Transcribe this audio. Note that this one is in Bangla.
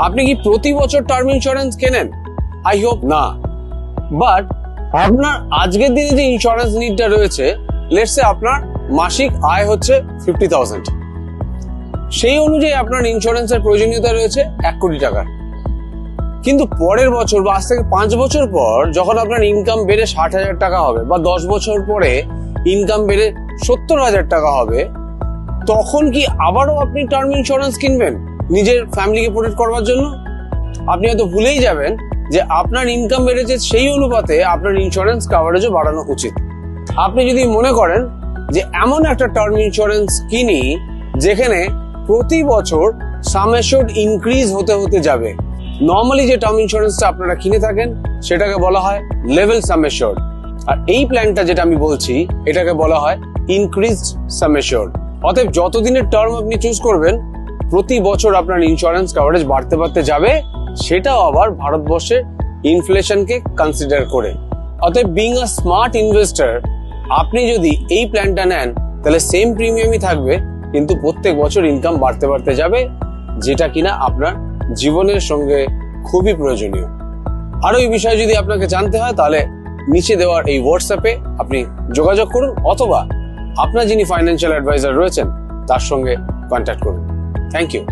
আপনি কি প্রতি বছর টার্ম ইন্স্যুরেন্স কেনেন? আই হোপ না। বাট আপনার আজকের দিনে যে ইন্স্যুরেন্স নিডটা রয়েছে, লেটস সে আপনার মাসিক আয় হচ্ছে 50,000, সেই অনুযায়ী আপনার ইন্স্যুরেন্সের প্রয়োজনীয়তা রয়েছে 1 কোটি টাকার। কিন্তু পরের বছর বা আজ থেকে 5 বছর পর যখন আপনার ইনকাম বেড়ে 60,000 টাকা হবে, বা 10 বছর পরে ইনকাম বেড়ে 70,000 টাকা হবে, তখন কি আবারও আপনি টার্ম ইন্স্যুরেন্স কিনবেন নিজের ফ্যামিলিকে প্রোটেক্ট করবার জন্য? আপনি হয়তো ভুলেই যাবেন যে আপনার ইনকাম বেড়েছে, সেই অনুপাতে আপনার ইন্স্যুরেন্স কাভারেজও বাড়ানো উচিত। আপনি যদি মনে করেন যে এমন একটা টার্ম ইন্স্যুরেন্স কিনি যেখানে প্রতি বছর সাম অ্যাসিওরড ইনক্রিজ হতে হতে যাবে, নর্মালি যে টার্ম ইন্স্যুরেন্সটা আপনারা কিনে থাকেন সেটাকে বলা হয় লেভেল সাম অ্যাসিওরড, আর এই প্ল্যানটা যেটা আমি বলছি এটাকে বলা হয় ইনক্রিজড সাম অ্যাসিওরড। অতএব যতদিনের টার্ম আপনি চুজ করবেন, প্রতি বছর আপনার ইন্স্যুরেন্স কভারেজ বাড়তে বাড়তে যাবে, সেটাও আবার ভারতবর্ষের ইনফ্লেশনকে কনসিডার করে। অতএব বিং আ স্মার্ট ইনভেস্টর, আপনি যদি এই প্ল্যানটা নেন তাহলে সেম প্রিমিয়ামই থাকবে, কিন্তু প্রত্যেক বছর ইনকাম বাড়তে বাড়তে যাবে, যেটা কিনা আপনার জীবনের সঙ্গে খুবই প্রয়োজনীয়। আরো এই বিষয়ে যদি আপনাকে জানতে হয় তাহলে নিচে দেওয়ার এই হোয়াটসঅ্যাপে আপনি যোগাযোগ করুন, অথবা আপনার যিনি ফাইন্যান্সিয়াল অ্যাডভাইজার রয়েছেন তার সঙ্গে কন্ট্যাক্ট করুন। Thank you.